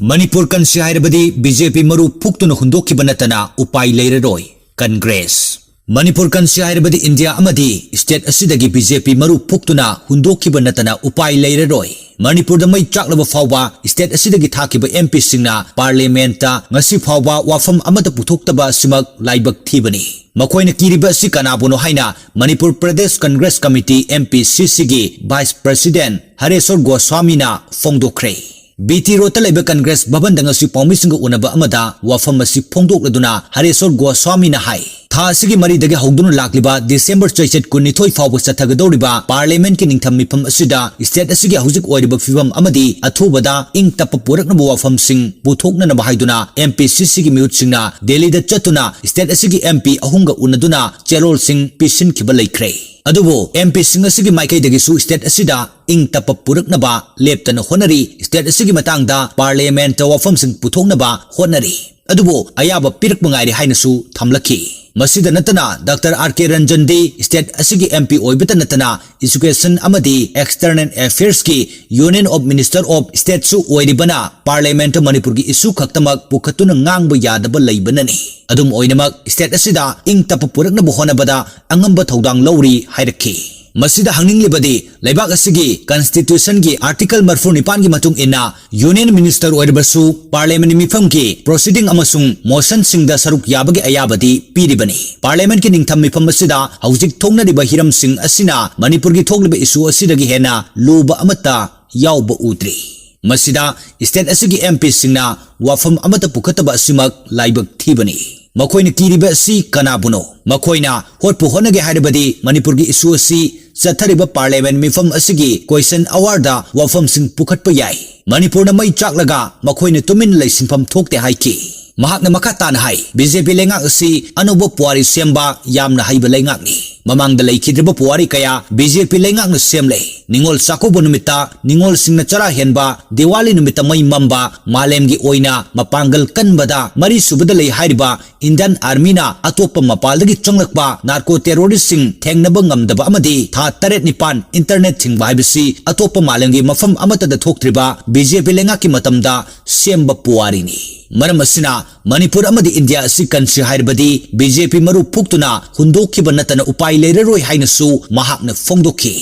Manipur kansi hairabadi BJP maru fuktuna hundokkhiba nattana upai leiraroi Congress. Manipur kansi hairabadi India amadi state asidagi BJP maru fuktuna hundokkhiba nattana upai leiraroi. Manipur da mai chaklaba fawba state asidagi thakiba MP singna parliament ta ngasi fawba wafam amata puthoktaba simak laibak thibani. Makoina kiriba si kanabuno haina Manipur Pradesh Congress Committee MPCC gi Vice President Haresor Goswami na fongdokre. BT Rota Labor Congress Baban Dangasi Pomising Unaba Amada Wafamasi Pongdok Laduna Haresor Goswami na hai. Tha sigi mari dagi hogduna lakliba December 28 fawba sathagadoriba Parliament ki ningtham mifam asida state asigi hujik oiriba fibam amadi athubada ing tapa puraknaba wafam sing puthokna na haiduna MPCC gi miut singna Delhi da chatuna state asigi MP ahunga unaduna cherol sing pisin khiba laikre. Adubo MP singa sigi maikai dagi su state asida ing tapa puraknaba leptana honari state asigi matangda Parliament wafam sing puthoknaba honari. Adubo ayaba pirak mangairi hainasu thamlaki. Masida nattana Dr. R.K. Ranjan di state asigi MP oibita nattana education amadi external affairs ki Union of Minister of State su oiribana Parliament Manipur gi isu khaktamak pukhatuna ngangba yadaba leibanani. Adum oinamak state asida ing tapapurakna buhonabada angamba thodang lawri hairaki. Masida hangning libadi laibak asigi constitution gi article marfu nipan gi matung ina Union Minister oiribasu Parliament mifam ki proceeding amasung motion singda saruk yabagi ayabadi piribani. Parliament ki ningtham mifam masida haujik thongna riba hiram sing asina Manipur gi thokliba isu asidagi hena luba amata yauba utri. Masida state asigi MP singna wafam amata pukhataba asimak laibak thibani. Makoina kiriba si kanabuno makoina hotpu honage hairabadi Manipur gi isu asi chathariba Parliament mifam asigi question awarda wafam sing pukhatpa yai. Manipur na mai chaklaga makoina tumin laisinfam thokte haiki. Mahakna makata na hai BJP lengak asi anubo puari semba yamna haiba lengak ni. Mamang dalai kidriba puari kaya BJP lengak na semle. Ningol sakubo numita ningol singna chara henba Diwali numita mai mamba malem gi oina mapanggal kanbada mari subada lei hairiba Indian Army na atopa mapaldagi changlakba narco terrorist sing thengnaba ngamdaba amadi tha taret nipan internet thingba haibisi atopa malem gi mafam amata da thoktriba BJP lengak ki matamda semba puari ni. Maram asina Manipur amadi India asi kansi hairabadi BJP maru fuktuna hundokkhiba nattana upai leiraroi hainasu mahakna fongdokhi.